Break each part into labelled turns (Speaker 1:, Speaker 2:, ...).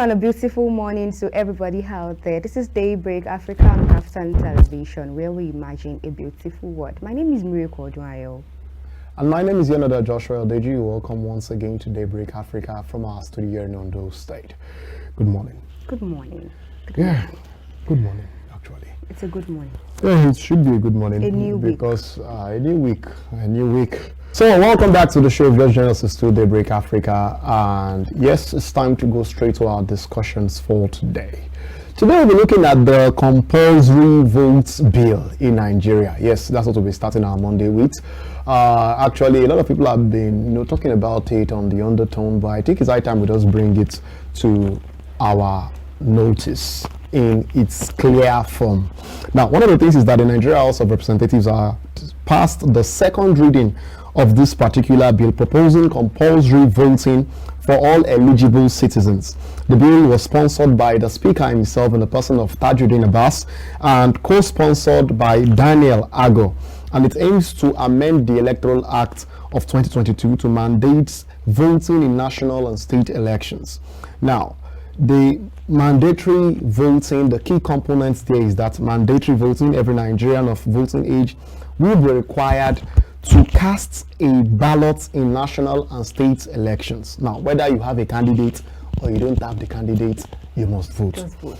Speaker 1: and a beautiful morning to everybody out there. This is Daybreak, Africa on KAFTAN television, where we imagine a beautiful world. My name is Odunayo.
Speaker 2: And my name is Ikhonede Joshua Odeji. Welcome once again to Daybreak Africa from our studio in Ondo State. Good morning.
Speaker 1: Good morning.
Speaker 2: Good morning, actually.
Speaker 1: It's a good morning.
Speaker 2: Yeah, it should be a good morning.
Speaker 1: A new week.
Speaker 2: Because a new week. So welcome back to the show. Just joined us to Daybreak Africa, and yes, it's time to go straight to our discussions for today. Today we'll be looking at the compulsory votes bill in Nigeria. Yes, that's what we'll be starting our Monday with. Actually, a lot of people have been, talking about it on the undertone, but I think it's high time we just bring it to our notice in its clear form. Now, one of the things is that the Nigeria House of Representatives are passed the second reading of this particular bill, proposing compulsory voting for all eligible citizens. The bill was sponsored by the Speaker himself in the person of Tajuddin Abbas and co-sponsored by Daniel Ago, and it aims to amend the Electoral Act of 2022 to mandate voting in national and state elections. Now, the mandatory voting, the key components there is that mandatory voting, every Nigerian of voting age will be required to cast a ballot in national and state elections. Now, whether you have a candidate or you don't have the candidate, you must vote.
Speaker 1: Just vote.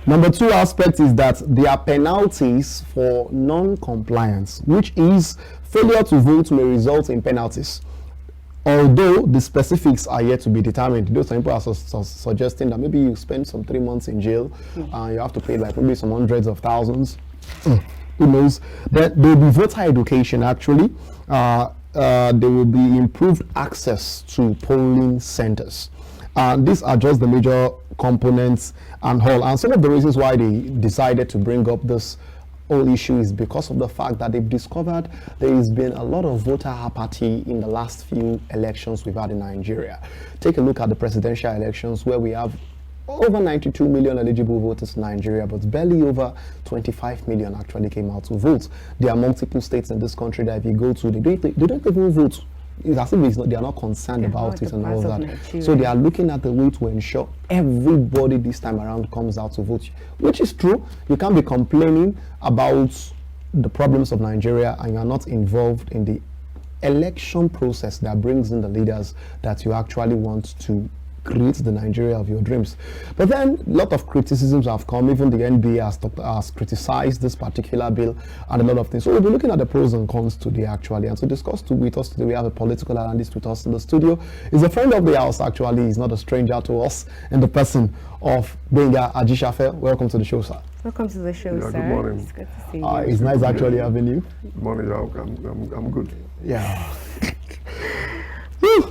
Speaker 2: Number two aspect is that there are penalties for non-compliance, which is failure to vote may result in penalties. Although the specifics are yet to be determined. Those people are suggesting that maybe you spend some 3 months in jail, and you have to pay like maybe some hundreds of thousands. Who knows? There will be voter education actually. There will be improved access to polling centers. These are just the major components and all. And some of the reasons why they decided to bring up this whole issue is because of the fact that they've discovered there has been a lot of voter apathy in the last few elections we've had in Nigeria. Take a look at the presidential elections, where we have over 92 million eligible voters in Nigeria, but barely over 25 million actually came out to vote. There are multiple states in this country that if you go to, they don't even vote. It's as if they are not concerned about it and all that. Nigeria. So they are looking at the way to ensure everybody this time around comes out to vote, which is true. You can't be complaining about the problems of Nigeria and you are not involved in the election process that brings in the leaders that you actually want to create the Nigeria of your dreams. But then a lot of criticisms have come. Even the NBA has criticized this particular bill and a lot of things. So we'll be looking at the pros and cons today actually. And to discuss with us today, we have a political analyst with us in the studio. He's a friend of the house actually. He's not a stranger to us, in the person of Gbenga Ajisafe. Welcome to the show, sir.
Speaker 1: Welcome to the show, sir.
Speaker 3: Good morning.
Speaker 1: It's good to see you.
Speaker 2: It's nice actually having you.
Speaker 3: Good morning. I'm good.
Speaker 2: Yeah.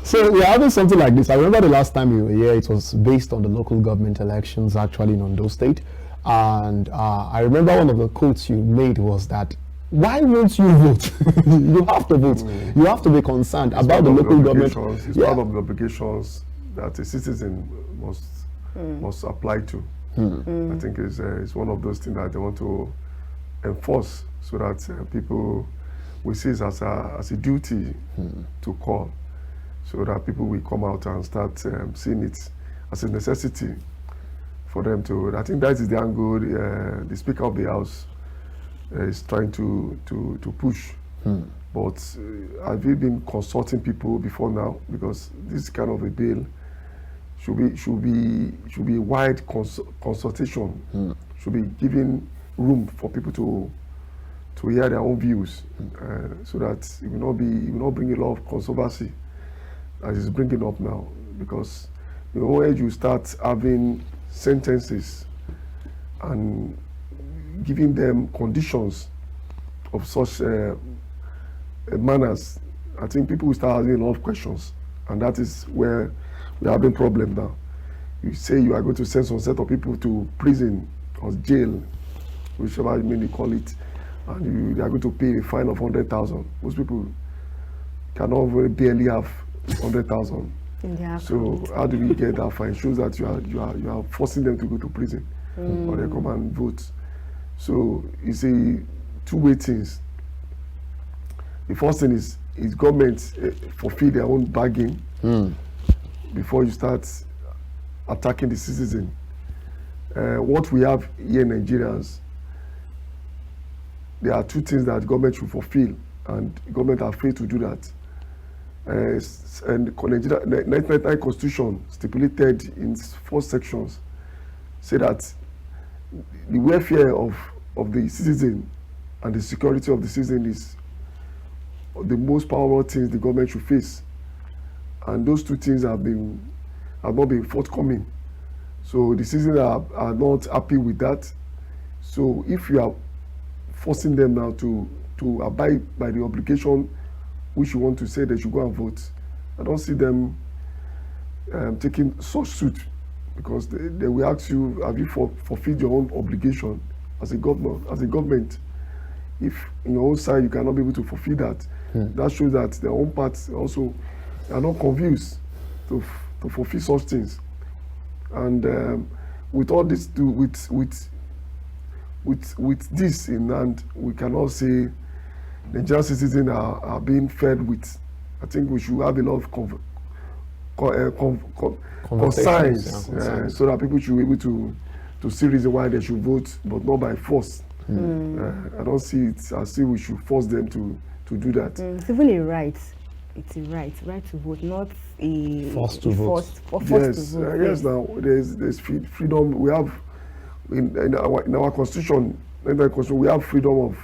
Speaker 2: So we're having something like this. I remember the last time you were here, it was based on the local government elections actually in Ondo State. And I remember one of the quotes you made was that, why won't you vote? You have to vote. You have to be concerned about the local government.
Speaker 3: It's part of the obligations that a citizen must apply to. I think it's one of those things that they want to enforce so that people will see it as a duty to call, so that people will come out and start seeing it as a necessity for them to. I think that is the angle the Speaker of the House is trying to push. But have you been consulting people before now? Because this kind of a bill should be wide consultation. Should be giving room for people to hear their own views, so that it will not bring a lot of controversy as it's bringing up now. Because the moment you start having sentences and giving them conditions of such manners, I think people will start asking a lot of questions, and that is where we're having problem now. You say you are going to send some set of people to prison or jail, whichever you mean you call it, and they are going to pay a fine of 100,000. Most people cannot barely have 100,000. So how do we get that fine? It shows that you are forcing them to go to prison or they come and vote. So it's a two-way things. The first thing is government fulfill their own bargain before you start attacking the citizen. What we have here in Nigerians, there are two things that government should fulfill, and government have failed to do that. And the 1999 Constitution stipulated in 4 sections say that the welfare of the citizen and the security of the citizen is the most powerful things the government should face, and those two things have not been forthcoming. So the citizens are not happy with that. So if you are forcing them now to abide by the obligation which you want to say they should go and vote, I don't see them taking such suit, because they will ask you, have you fulfilled your own obligation as a government? If in your own side you cannot be able to fulfill that, that shows that their own parts also are not convinced to fulfill such things. And with all this, with this in hand, we cannot say Nigerian citizens are being fed with. I think we should have a lot of concerns, so that people should be able to see reason why they should vote, but not by force. I don't see it as if we should force them to do that.
Speaker 1: It's even a right. It's a right to vote, not a
Speaker 2: forced to vote.
Speaker 3: Yes, yes. Now there's freedom. We have in our constitution. We have freedom of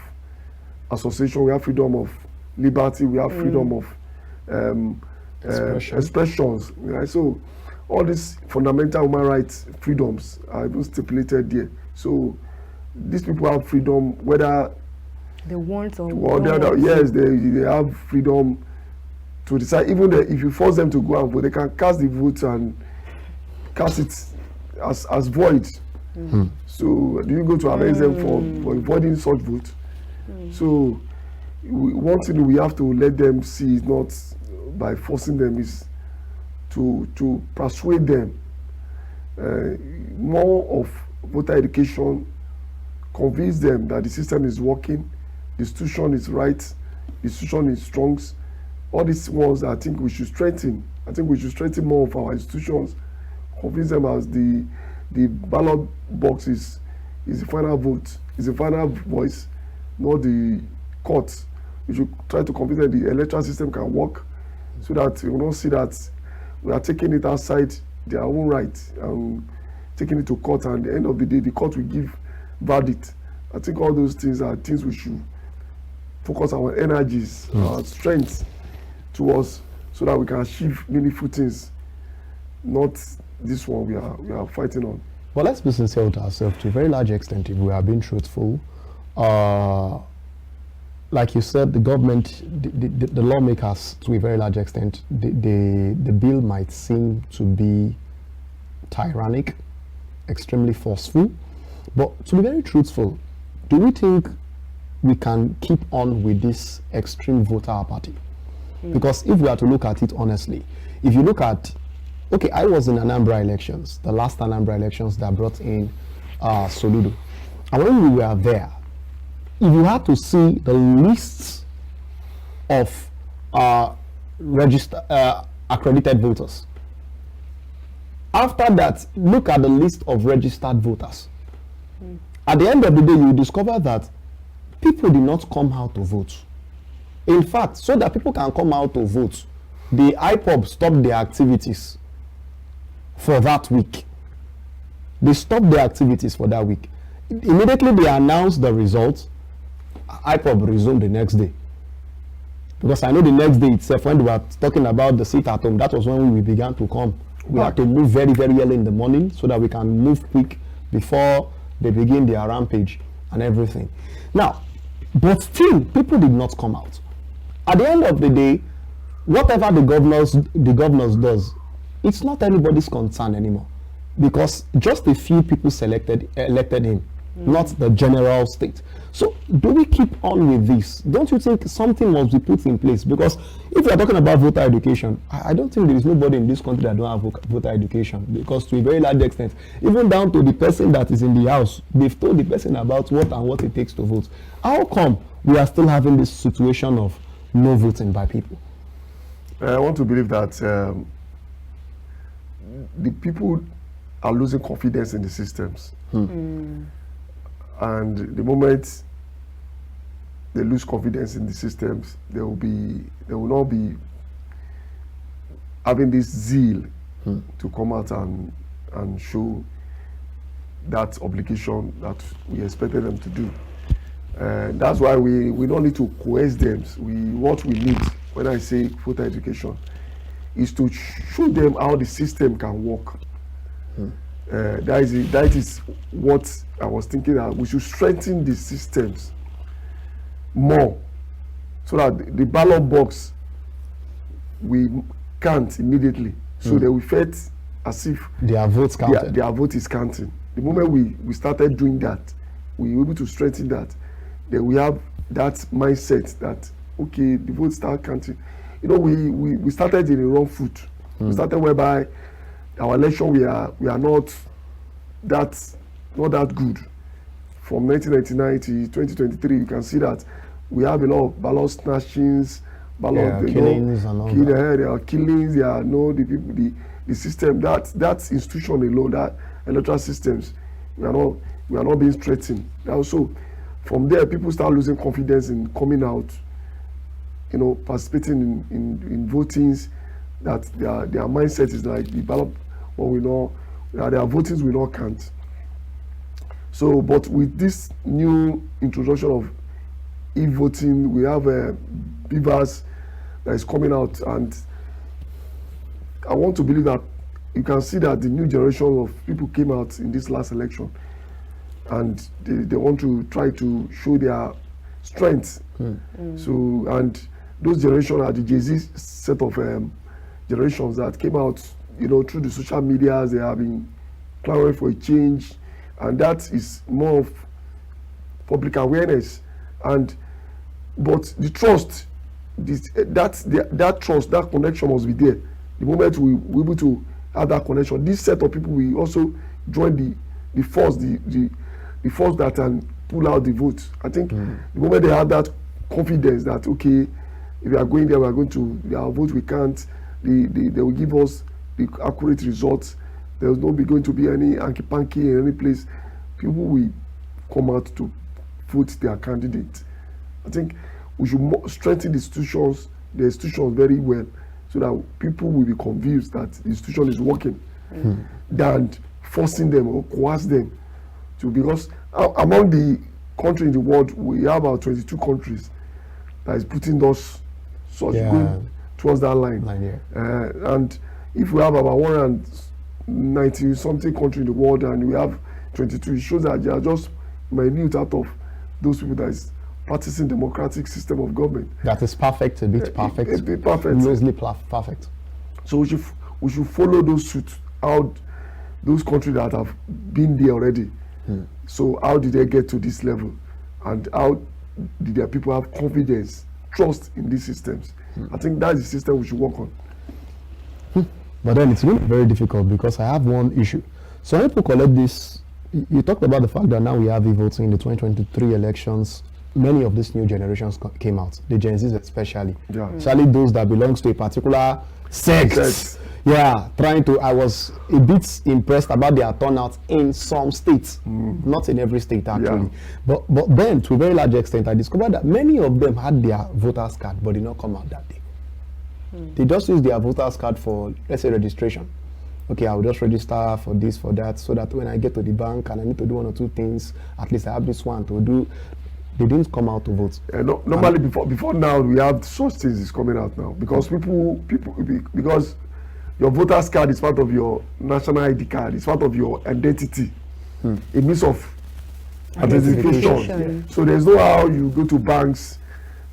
Speaker 3: association. We have freedom of liberty. We have freedom of expressions. Right? So all these fundamental human rights freedoms are even stipulated there. So these people have freedom, whether
Speaker 1: they want or
Speaker 3: yes, they have freedom to decide. Even if you force them to go and vote, they can cast the vote and cast it as void. So do you go to arrest them for avoiding such vote? So one thing we have to let them see is not by forcing them, is to persuade them more of voter education, convince them that the system is working, the institution is right, the institution is strong. All these ones I think we should strengthen. I think we should strengthen more of our institutions, convince them as the ballot box is the final vote, is the final voice, not the courts. We should try to convince them the electoral system can work, so that we will not see that we are taking it outside their own right and taking it to court, and at the end of the day the court will give verdict. I think all those things are things we should focus our energies, our strength towards, so that we can achieve meaningful things, not this one we are fighting on.
Speaker 2: Well, let's be sincere with ourselves. To a very large extent, if we are being truthful, like you said, the government, the lawmakers, to a very large extent, the bill might seem to be tyrannic, extremely forceful. But to be very truthful, do we think we can keep on with this extreme voter apathy? Because if we are to look at it honestly, if you look at, okay, I was in Anambra elections, the last Anambra elections that brought in Soludo. And when we were there, if you had to see the lists of accredited voters, after that, look at the list of registered voters. At the end of the day, you discover that people did not come out to vote. In fact, so that people can come out to vote, the IPOB stopped their activities for that week. They stopped their activities for that week. Immediately they announced the results, IPOB resumed the next day. Because I know the next day itself, when they were talking about the sit at home, that was when we began to come. We had to move very, very early in the morning so that we can move quick before they begin their rampage and everything. Now, but still, people did not come out. At the end of the day, whatever the governors does, it's not anybody's concern anymore, because just a few people elected him, not the general state. So do we keep on with this? Don't you think something must be put in place? Because if we are talking about voter education, I don't think there is nobody in this country that don't have voter education, because to a very large extent, even down to the person that is in the house, they've told the person about what it takes to vote. How come we are still having this situation of no voting by people?
Speaker 3: I want to believe that the people are losing confidence in the systems. And the moment they lose confidence in the systems, they will not be having this zeal to come out and show that obligation that we expected them to do. That's why we don't need to coerce them. What we need, when I say voter education, is to show them how the system can work. That is what I was thinking, that we should strengthen the systems more, so that the ballot box we count immediately, so that we felt as if
Speaker 2: their votes counted.
Speaker 3: Their vote is counting. The moment we started doing that, we were able to strengthen that. Then we have that mindset that, okay, the votes start counting. You know, we started in the wrong foot. We started whereby our election we are not that good. From 1999 to 2023, you can see that we have a lot of ballot snatchings,
Speaker 2: killings and all that.
Speaker 3: There are killings. There are the system that institution alone, that electoral systems, we are not being strengthened. Also, from there, people start losing confidence in coming out, you know, participating in votings. That their mindset is like the ballot, what we know, their votings will not count. So, but with this new introduction of e-voting, we have beavers that is coming out, and I want to believe that you can see that the new generation of people came out in this last election, and they want to try to show their strength. So, and those generations are the Jay-Z set of generations that came out, you know, through the social media. They have been clamoring for a change, and that is more of public awareness. But the trust, that trust, that connection must be there. The moment we're able to have that connection, this set of people will also join the force that can pull out the vote. I think the moment they have that confidence that, okay, if we are going there, we are going to, our vote we can't, they will give us the accurate results. There will not be going to be any hanky-panky in any place. People will come out to vote their candidate. I think we should strengthen the institutions very well, so that people will be convinced that the institution is working, than forcing them or coerce them to. Because among the countries in the world, we have about 22 countries that is putting us going towards that line. And if we have about 190 something countries in the world and we have 22, it shows that they are just minute out of those people that is practicing democratic system of government.
Speaker 2: That is perfect, a bit perfect.
Speaker 3: A bit perfect.
Speaker 2: Mostly perfect.
Speaker 3: So we should follow those suits, how those countries that have been there already. So how did they get to this level? And how did their people have confidence, trust in these systems? I think that's the system we should work on.
Speaker 2: But then it's really very difficult, because I have one issue. So when people collect this, you talked about the fact that now we have e-voting in the 2023 elections. Many of these new generations came out, the Gen Zs especially. Especially those that belongs to a particular sect. Yeah, I was a bit impressed about their turnout in some states, not in every state actually. But then, to a very large extent, I discovered that many of them had their voters card, but did not come out that day. They just use their voters card for, let's say, registration. Okay, I will just register for this, for that, so that when I get to the bank and I need to do one or two things, at least I have this one to do. They didn't come out to vote.
Speaker 3: Normally, before now, we have such things is coming out now, because because your voter's card is part of your national ID card. It's part of your identity. A means of identification. So there's no how you go to banks,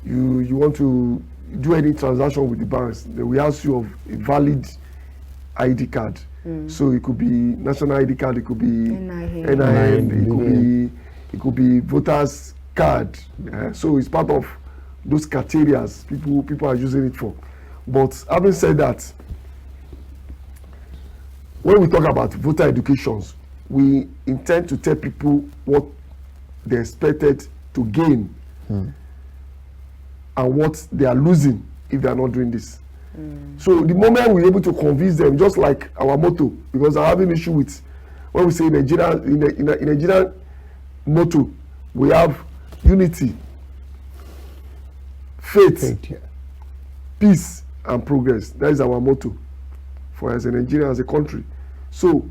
Speaker 3: you want to do any transaction with the banks. They will ask you of a valid ID card. So it could be national ID card, it could be NIN, it could be voters card. So it's part of those criteria people are using it for. But having said that, when we talk about voter educations, we intend to tell people what they expected to gain and what they are losing if they are not doing this. So the moment we're able to convince them, just like our motto, because I have an issue with when we say Nigeria, in Nigerian motto, we have unity, faith,
Speaker 2: Yeah.
Speaker 3: peace, and progress. That is our motto for as a Nigeria, as a country. So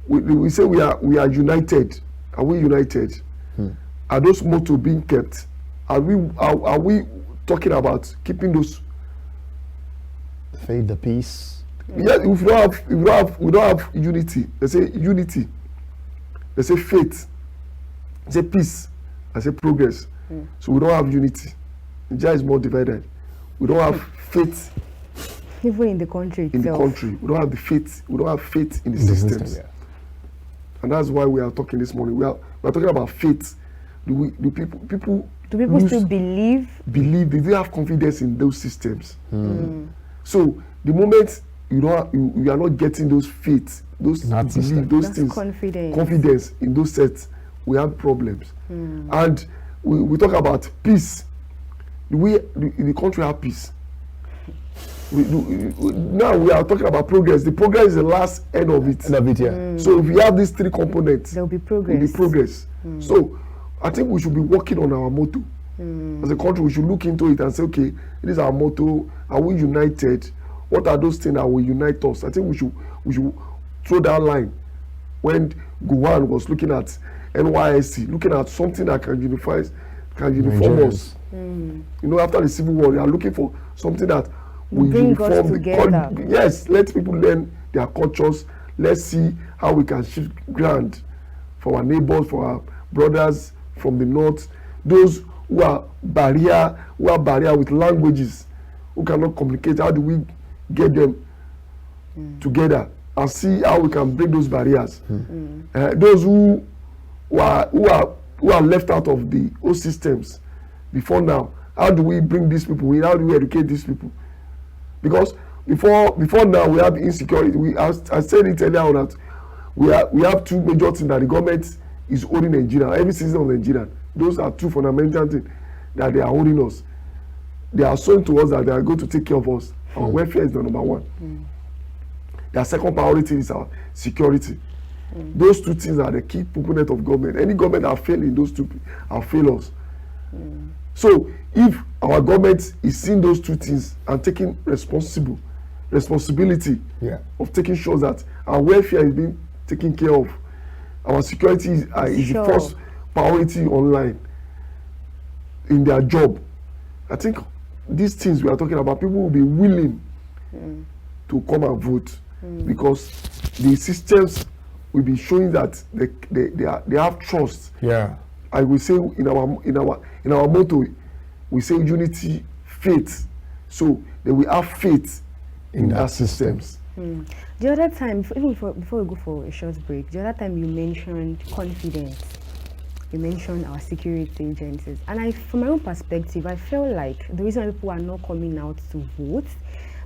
Speaker 3: we say we are united. Are we united? Are those motto being kept? Are we talking about keeping those?
Speaker 2: Faith, the peace.
Speaker 3: Yeah, if we don't have unity. They say unity. They say faith. They say peace. They say progress. So we don't have unity. Nigeria is more divided. We don't have faith
Speaker 1: Even in the country itself.
Speaker 3: in the country. We don't have the faith. We don't have faith in the systems.
Speaker 2: Yeah.
Speaker 3: And that's why we are talking this morning. We are talking about faith. Do people
Speaker 1: still believe?
Speaker 3: Believe? Do they have confidence in those systems? So the moment you are not getting those faith, those belief, those
Speaker 1: That's
Speaker 3: things, confidence in those sets, we have problems. And we talk about peace. The country have peace. Now we are talking about progress. The progress is the last end of it.
Speaker 2: Yeah.
Speaker 3: So if we have these three components,
Speaker 1: There will be progress.
Speaker 3: So I think we should be working on our motto. As a country, we should look into it and say, okay, this is our motto. Are we united? What are those things that will unite us? I think we should throw that line. When Gowon was looking at NYSC, looking at something that can uniform us. You know, after the Civil War, they are looking for something that will
Speaker 1: bring us
Speaker 3: uniform
Speaker 1: together.
Speaker 3: Yes, let people learn their cultures. Let's see how we can shift ground for our neighbors, for our brothers from the north, those who are barrier with languages, who cannot communicate. How do we get them together and see how we can break those barriers? Those who are left out of the old systems before now, how do we bring these people in? How do we educate these people? Because before now we have insecurity. I said it earlier on that we have two major things that the government is holding Nigeria, every citizen of Nigeria. Those are two fundamental things that they are holding us. They are showing to us that they are going to take care of us. Our welfare is the number one. Their second priority is our security. Those two things are the key component of government. Any government that fail in those two have failed us. So if our government is seeing those two things and taking responsibility of taking sure that our welfare is being taken care of, our security is the first priority online in their job, I think these things we are talking about, people will be willing to come and vote because the systems will be showing that they have trust.
Speaker 2: Yeah.
Speaker 3: I will say in our motto, we say unity, faith. So they will have faith in that systems.
Speaker 1: The other time, before we go for a short break, the other time you mentioned confidence. You mentioned our security agencies. And from my own perspective, I feel like the reason people are not coming out to vote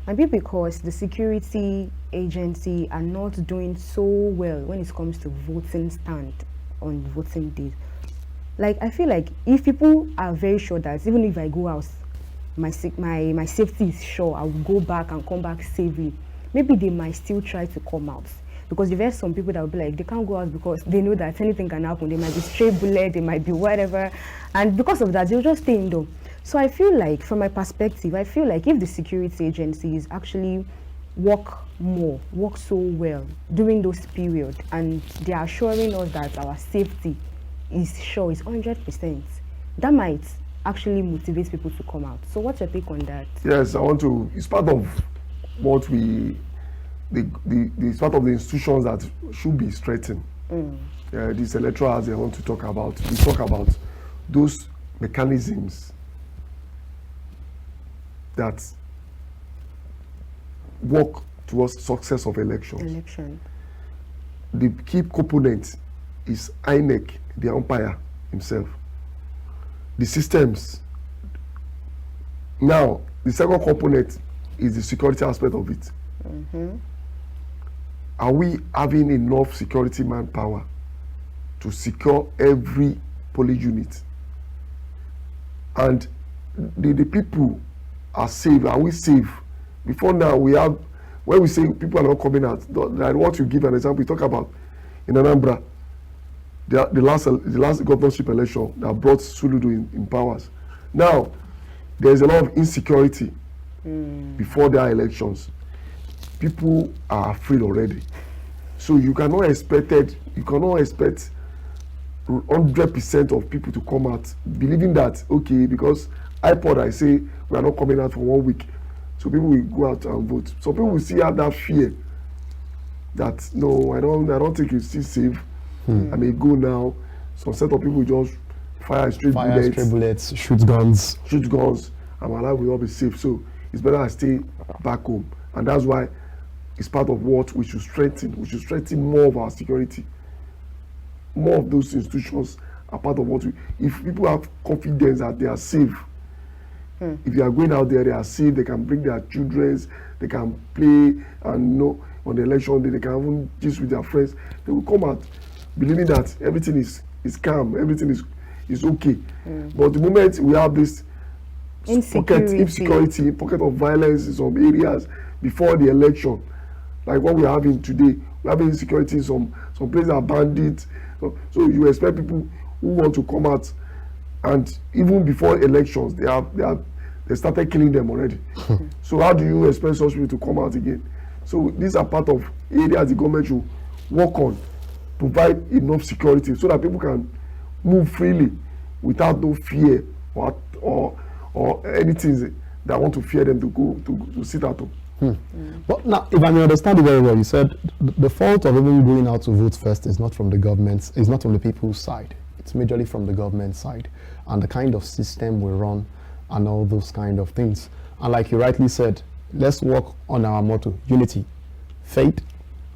Speaker 1: might be because the security agency are not doing so well when it comes to voting stand on voting days. Like, I feel like if people are very sure that even if I go out, my safety is sure, I will go back and come back safely, maybe they might still try to come out. Because you've heard some people that will be like, they can't go out because they know that anything can happen. They might be stray bullet, they might be whatever. And because of that, they'll just stay indoors. So I feel like, from my perspective, I feel like if the security agencies actually work so well during those periods, and they are assuring us that our safety is sure, is 100%, that might actually motivate people to come out. So what's your take on that?
Speaker 3: Yes, it's part of what it's part of the institutions that should be strengthened. These electorals they want to talk about. We talk about those mechanisms that work towards success of elections. The key component is INEC, the umpire himself. The systems. Now, the second component is the security aspect of it. Are we having enough security manpower to secure every police unit? And the people are safe. Are we safe? Before now, when we say people are not coming out, like what you give an example, you talk about in Anambra, the last governorship election that brought Suludu in powers. Now, there's a lot of insecurity before their elections. People are afraid already. So you cannot expect 100% of people to come out believing that, okay, because iPod, I say we are not coming out for 1 week, so people will go out and vote. So people will still have that fear that, no, I don't think it's still safe. I may go now. Some set of people just fire stray bullets, shoot guns, and my life will not be safe. So it's better I stay back home, and that's why it's part of what we should strengthen. We should strengthen more of our security. More of those institutions are part of what if people have confidence that they are safe, if they are going out there, they are safe, they can bring their children, they can play, and on the election day, they can even gist with their friends. They will come out believing that everything is calm, everything is okay. But the moment we have this insecurity, pocket of violence in some areas before the election, like what we're having today, we're having insecurity in some places are bandits. So you expect people who want to come out, and even before elections, they started killing them already. So how do you expect such people to come out again? So these are part of areas the government should work on, provide enough security so that people can move freely without no fear or anything that want to fear them to go to sit at home.
Speaker 2: But now, if I may understand it very well, you said the fault of even going out to vote first is not from the government, it's not from the people's side. It's majorly from the government side and the kind of system we run and all those kind of things. And like you rightly said, let's work on our motto: unity, faith,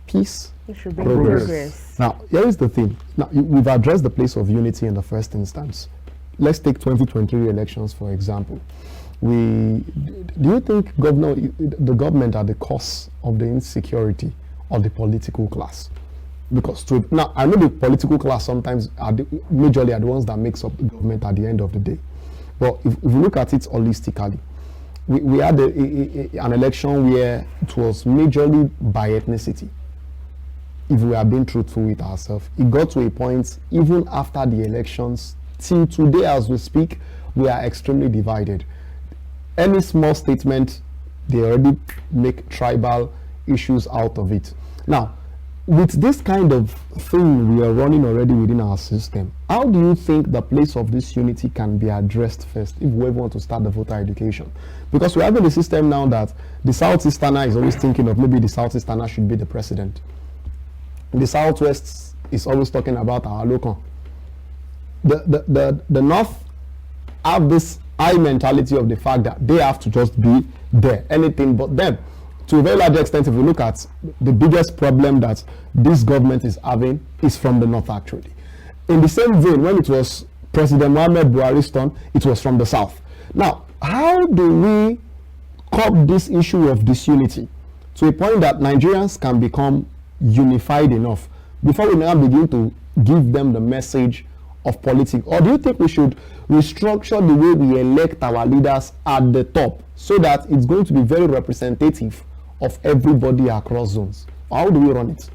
Speaker 2: peace, progress. Now, here is the thing. Now, we've addressed the place of unity in the first instance. Let's take 2023 elections, for example. Do you think the government are the cause of the insecurity of the political class? Because now I know the political class sometimes majorly are the ones that makes up the government at the end of the day. But if we look at it holistically, we had an election where it was majorly by ethnicity. If we are being truthful with ourselves, it got to a point even after the elections till today as we speak, we are extremely divided. Any small statement, they already make tribal issues out of it. Now, with this kind of thing we are running already within our system, how do you think the place of this unity can be addressed first if we ever want to start the voter education? Because we're having a system now that the Southeasterner is always thinking of maybe the Southeasterner should be the president. The Southwest is always talking about our local. The North have this high mentality of the fact that they have to just be there, anything but them. To a very large extent, if we look at the biggest problem that this government is having is from the North, actually. In the same vein, when it was President Muhammad Buhari's turn, it was from the South. Now, how do we curb this issue of disunity to a point that Nigerians can become unified enough before we now begin to give them the message of politics? Or do you think we should restructure the way we elect our leaders at the top so that it's going to be very representative of everybody across zones? How do we run it?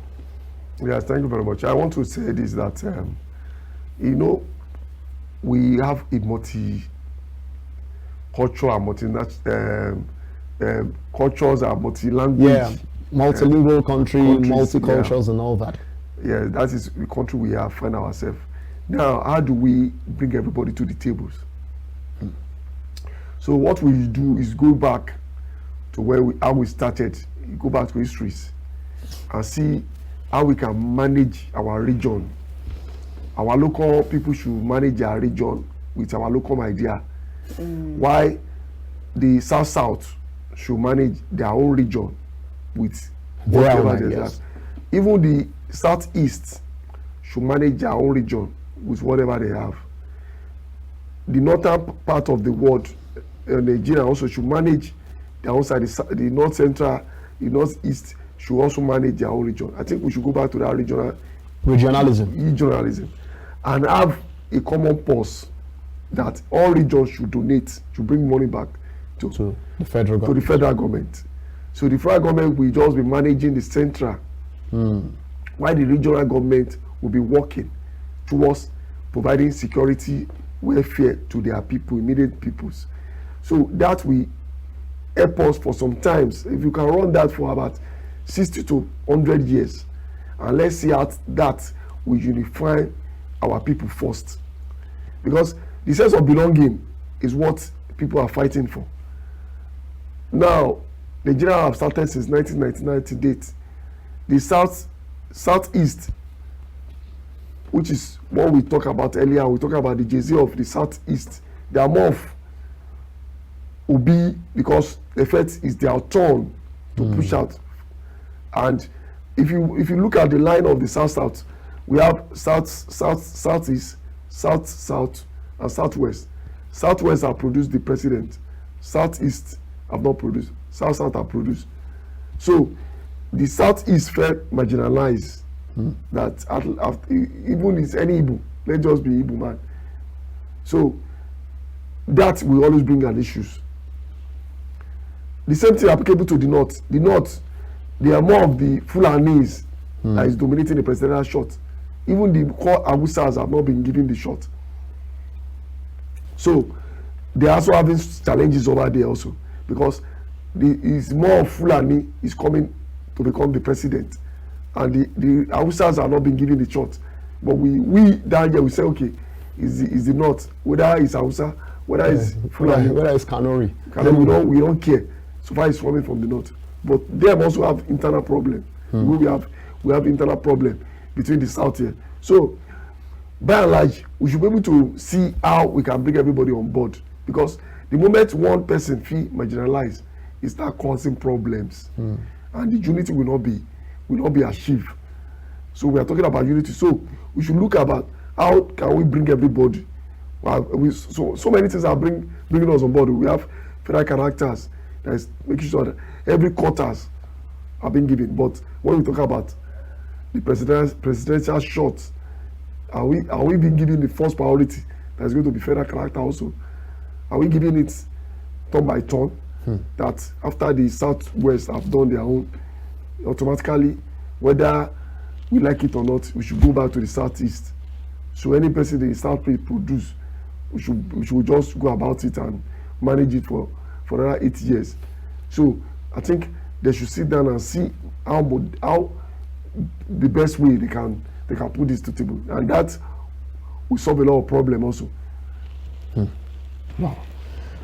Speaker 3: Yes, thank you very much. I want to say this, that we have a multi-cultural, cultures are multi-language.
Speaker 2: Yeah, multilingual country, multicultures, and all that.
Speaker 3: Yeah, that is the country we have find ourselves. Now, how do we bring everybody to the tables? So what we do is go back to how we started, go back to histories and see how we can manage our region. Our local people should manage our region with our local idea. Why the South should manage their own region with whatever they have. Even the Southeast should manage their own region with whatever they have. The northern part of the world, Nigeria also should manage their own side. The North Central, the Northeast should also manage their own region. I think we should go back to that regionalism and have a common purse that all regions should donate, to bring money back to
Speaker 2: the federal government.
Speaker 3: So the federal government will just be managing the central why the regional government will be working towards providing security welfare to their people, immediate peoples. So that will help us for some times. If you can run that for about 60 to 100 years, and let's see how that will unify our people first. Because the sense of belonging is what people are fighting for. Now, Nigeria have started since 1999 to date. The southeast, which is what we talked about earlier, we talked about the Jay-Z of the southeast. They are more of Obi because the fact is their turn to push out. And if you look at the line of the south, we have southeast, south, and southwest. Southwest have produced the president. Southeast have not produced. South have produced. So the southeast felt marginalized. That even is any Igbo, let's just be Igbo man. So that will always bring an issues. The same thing applicable to the north. The north, they are more of the Fulanis that is dominating the presidential shot. Even the core Awusas have not been given the shot. So they are also having challenges over there also, because it's more of Fulani is coming to become the president, and the Awusas are not being given the shot. But we down here we say, okay, is the north, whether it's Hausa, whether it's Fulani,
Speaker 2: whether it's Kanori,
Speaker 3: we don't care so far it's coming from the north. But them also have internal problem. We have internal problem between the south here. So by and large, we should be able to see how we can bring everybody on board, because the moment one person feel marginalized, it start causing problems, and the unity will not be achieved. So we are talking about unity. So we should look about how can we bring everybody. So many things are bringing us on board. We have federal characters that is making sure that every quarters are being given. But when we talk about the presidential shots, are we being given the first priority that is going to be federal character also? Are we giving it turn by turn? That after the southwest have done their own, automatically, whether we like it or not, we should go back to the southeast. So any person in the south produce, we should just go about it and manage it for another 8 years. So I think they should sit down and see how the best way they can put this to the table, and that will solve a lot of problem also.
Speaker 2: Wow.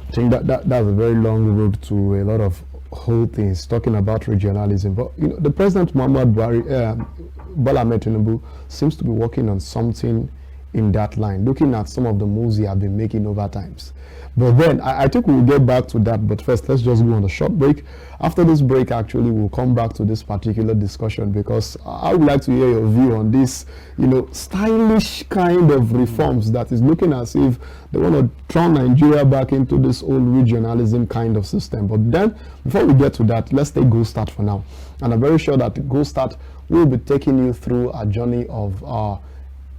Speaker 2: I think that's a very long road to a lot of whole things, talking about regionalism. But you know, the President Muhammad Buhari, Bola Ahmed Tinubu, seems to be working on something in that line, looking at some of the moves he has been making over times. But then I think we'll get back to that. But first, let's just go on a short break. After this break, actually, we'll come back to this particular discussion, because I would like to hear your view on this, you know, stylish kind of reforms that is looking as if they want to turn Nigeria back into this old regionalism kind of system. But then, before we get to that, let's take Go Start for now. And I'm very sure that Go Start will be taking you through a journey of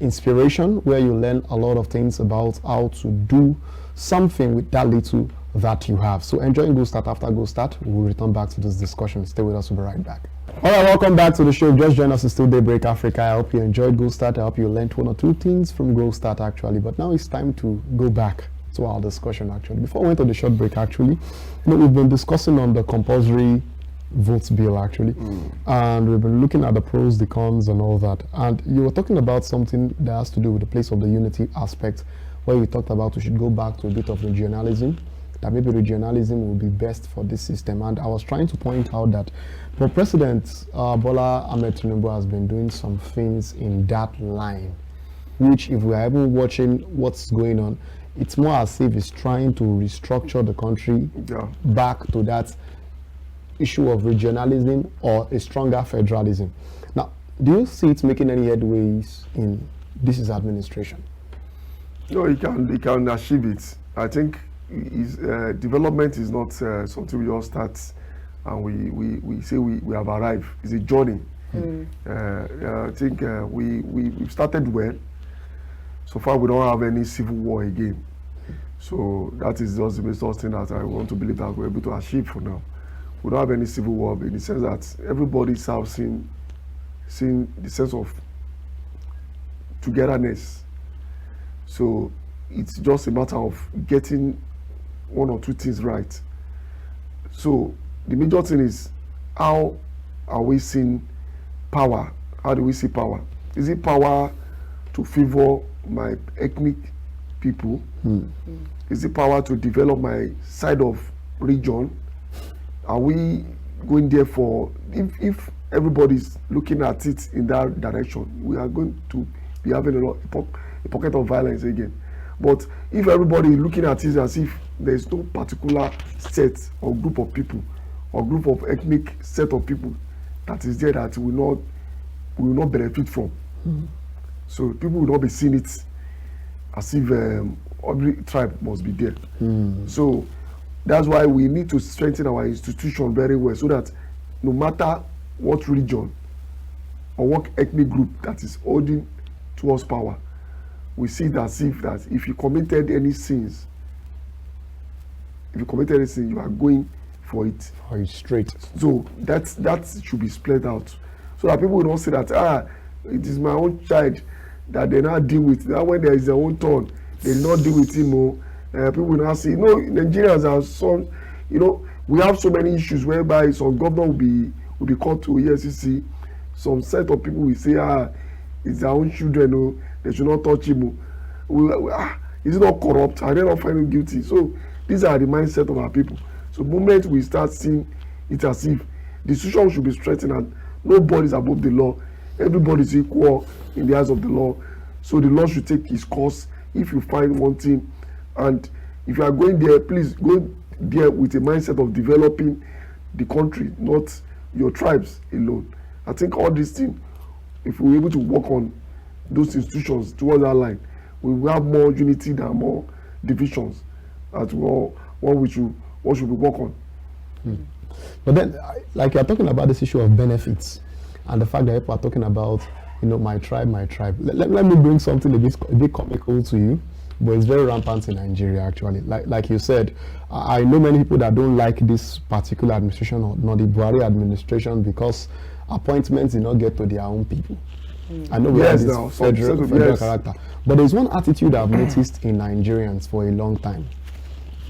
Speaker 2: inspiration, where you learn a lot of things about how to do something with that little that you have. So enjoying Go Start. After Go Start, we'll return back to this discussion. Stay with us, we'll be right back. All right, welcome back to the show. Just join us. It's still Daybreak Africa. I hope you enjoyed Go Start. I hope you learned one or two things from Go Start actually. But now it's time to go back to our discussion actually. Before we went to the short break actually, you know, we've been discussing on the compulsory votes bill actually, and we've been looking at the pros, the cons, and all that. And you were talking about something that has to do with the place of the unity aspect, where we talked about we should go back to a bit of regionalism, that maybe regionalism will be best for this system. And I was trying to point out that the President Bola Ahmed Tinubu has been doing some things in that line, which if we are even watching what's going on, it's more as if he's trying to restructure the country back to that issue of regionalism or a stronger federalism. Now, do you see it making any headways in this administration?
Speaker 3: No, he can achieve it. I think his development is not something we all start and we say we have arrived. It's a journey. I think we've started well. So far, we don't have any civil war again. So that is just the best thing that I want to believe that we're able to achieve for now. We don't have any civil war in the sense that everybody is housing seeing the sense of togetherness. So it's just a matter of getting one or two things right. So the major thing is, how are we seeing power? How do we see power? Is it power to favor my ethnic people? Is it power to develop my side of region? Are we going there for, if everybody's looking at it in that direction, we are going to be having a pocket of violence again. But if everybody is looking at it as if there is no particular set or group of people or group of ethnic set of people that is there that we will not benefit from. So people will not be seeing it as if every tribe must be there. So that's why we need to strengthen our institution very well, so that no matter what religion or what ethnic group that is holding towards power, we see it as if that if you committed any sins, you are going for it.
Speaker 2: Or it's straight.
Speaker 3: So that should be split out, so that people will not say that it is my own child that they not deal with. That when there is their own turn, they not deal with him. People will not say, Nigerians are some, we have so many issues whereby some governor will be called to EFCC. Some set of people will say, it's their own children, they should not touch him. Is it not corrupt? Are they not find him guilty? So these are the mindset of our people. So the moment we start seeing it as if the institution should be strengthened and nobody is above the law, everybody is equal in the eyes of the law. So the law should take its course. If you find one thing, and if you are going there, please go there with a mindset of developing the country, not your tribes alone. I think all these things, if we're able to work on those institutions towards that line, we will have more unity than more divisions. That's what should we work on.
Speaker 2: But then, like you're talking about this issue of benefits and the fact that people are talking about, my tribe. Let me bring something a bit comical to you, but it's very rampant in Nigeria actually. Like you said, I know many people that don't like this particular administration or not the Buhari administration because appointments did not get to their own people. I know we have this federal character, but there's one attitude I've noticed in Nigerians for a long time.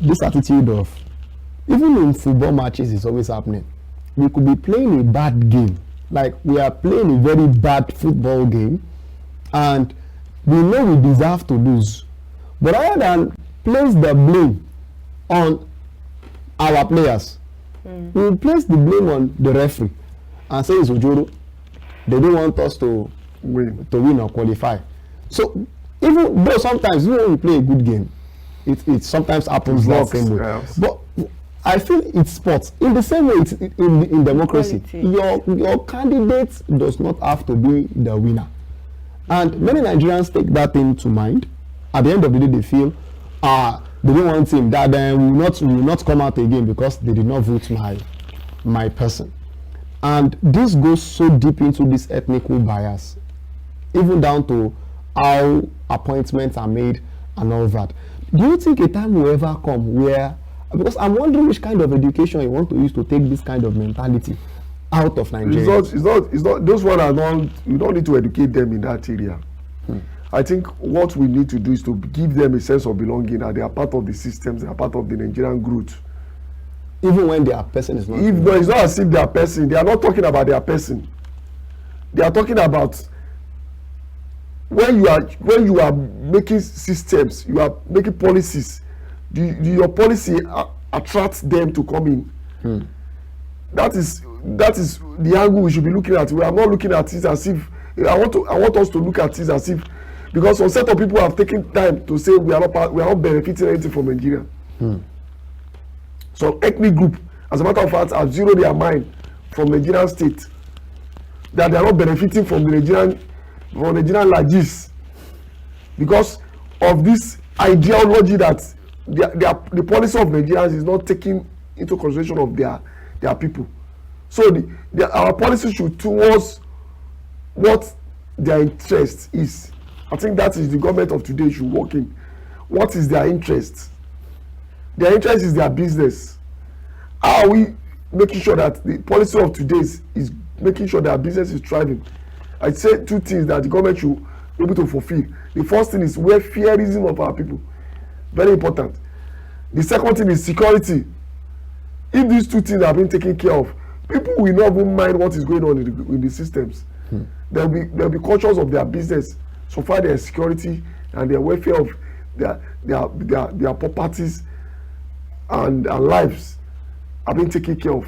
Speaker 2: This attitude of, even in football matches, is always happening. We could be playing a bad game, like we are playing a very bad football game, and we know we deserve to lose. But rather than place the blame on our players, we will place the blame on the referee and say it's Ojoro. They don't want us to win or qualify. So even though sometimes when we play a good game, it sometimes happens that same way. Yes. But I feel it's sports. In the same way, it's in democracy. Your candidate does not have to be the winner. And many Nigerians take that thing to mind. At the end of the day, they feel they don't want him, that will not come out again because they did not vote my person. And this goes so deep into this ethnical bias, even down to how appointments are made and all that. Do you think a time will ever come where, because I'm wondering which kind of education you want to use to take this kind of mentality out of Nigeria?
Speaker 3: It's not those ones are not, you don't need to educate them in that area. I think what we need to do is to give them a sense of belonging, that they are part of the systems, they are part of the Nigerian growth.
Speaker 2: Even when their person is not.
Speaker 3: It's not as if they are person, they are not talking about their person. They are talking about when you are making systems, you are making policies. Your policy attracts them to come in. That is the angle we should be looking at. We are not looking at it as if I want us to look at it as if, because some set of people have taken time to say we are not benefiting anything from Nigeria. Some ethnic group, as a matter of fact, have zeroed their mind from Nigerian state, that they are not benefiting from the Nigerian largesse because of this ideology that the policy of Nigerians is not taking into consideration of their people. So our policy should towards what their interest is. I think that is the government of today should work in. What is their interest? Their interest is their business. How are we making sure that the policy of today is making sure that business is thriving? I say two things that the government should be able to fulfill. The first thing is welfareism of our people, very important. The second thing is security. If these two things are being taken care of, people will not even mind what is going on in the systems. They'll be conscious of their business, so far their security and their welfare of their properties and lives are being taken care of.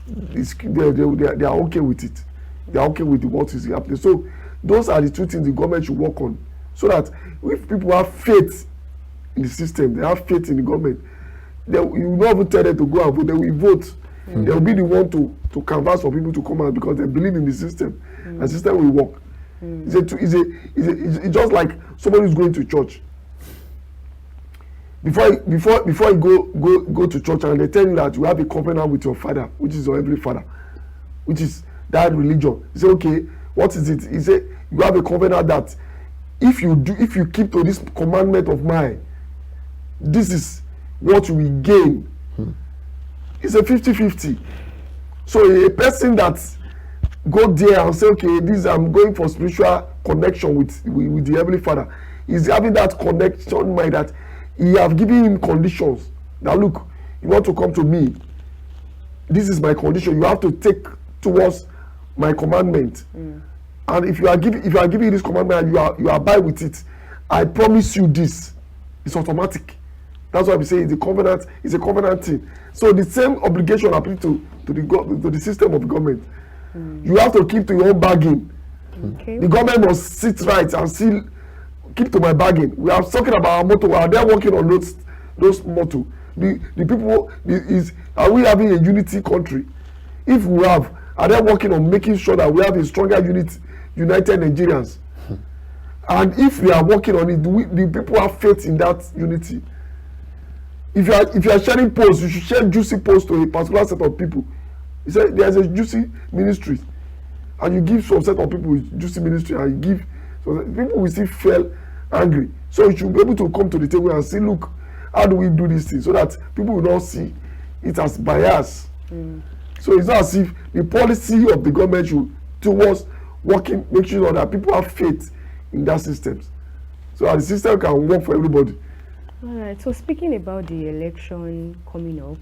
Speaker 3: They are okay with it. They are okay with what is happening. So those are the two things the government should work on, so that if people have faith in the system, they have faith in the government, you will not even tell them to go and vote. They will vote. They will be the one to canvass for people to come out because they believe in the system. And the system will work. It's just like somebody who's going to church. Before you go to church and they tell you that you have a covenant with your father, which is your heavenly father, which is that religion. You say, okay, what is it? He say you have a covenant that if you keep to this commandment of mine, this is what you will gain. It's a 50-50. So a person that go there and say, okay, I'm going for spiritual connection with the heavenly father, is having that connection mind that he have given him conditions that, look, you want to come to me, this is my condition, you have to take towards my commandment. And if you are giving this commandment and you abide with it, I promise you this. It's automatic. That's why we say it's a covenant thing. So the same obligation applies to the system of government. You have to keep to your own bargain.
Speaker 1: Okay.
Speaker 3: The government must sit right and still keep to my bargain. We are talking about our motto. Are they working on those motto? The people are we having a unity country? If we have, are they working on making sure that we have a stronger united Nigerians? And if we are working on it, the people have faith in that unity. If you are sharing posts, you should share juicy posts to a particular set of people. He said there's a juicy ministry, and you give some set of people with juicy ministry, and you give, so people will still feel angry. So you should be able to come to the table and say, look, how do we do this thing, so that people will not see it as bias. So it's not as if the policy of the government should towards working, make sure that people have faith in that system, so that the system can work for everybody.
Speaker 1: All right. So speaking about the election coming up,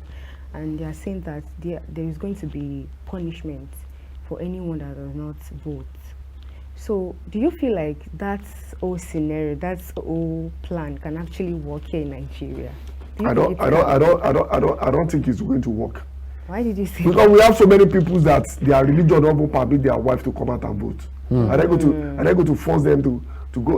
Speaker 1: and they are saying that there is going to be punishment for anyone that does not vote. So do you feel like that whole scenario, that whole plan can actually work here in Nigeria?
Speaker 3: I don't think it's going to work.
Speaker 1: Why did you say
Speaker 3: because we have so many people that their religion don't permit their wife to come out and vote. And I go to force them to go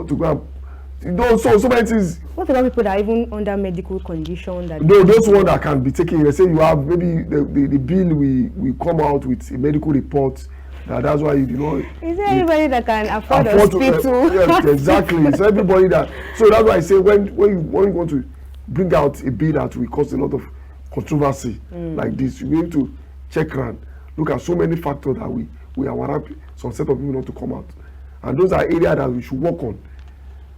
Speaker 3: and so many things.
Speaker 1: What about people that are even under medical condition that
Speaker 3: those ones that can be taken, they say you have maybe the bill we come out with a medical report. That's why you know.
Speaker 1: Is there anybody that can afford a hospital?
Speaker 3: Yes, exactly. So everybody so that's why I say when you want to bring out a bill that will cause a lot of controversy like this, you need to check around, look at so many factors that we are happy some set of people not to come out, and those are areas that we should work on.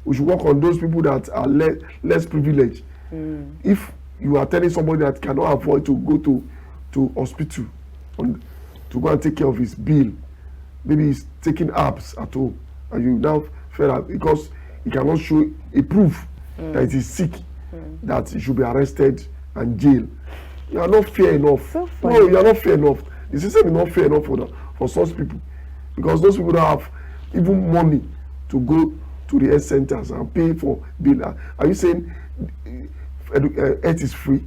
Speaker 3: We should work on those people that are less privileged. If you are telling somebody that cannot afford to go to hospital to go and take care of his bill, maybe he's taking apps at home, and you now feel that because he cannot show a proof that he is sick, that he should be arrested and jailed. You are not fair enough.
Speaker 1: So
Speaker 3: no, you are not fair enough. The system is not fair enough for such people, because those people don't have even money to go to the health centers and pay for bill. Are you saying health is free?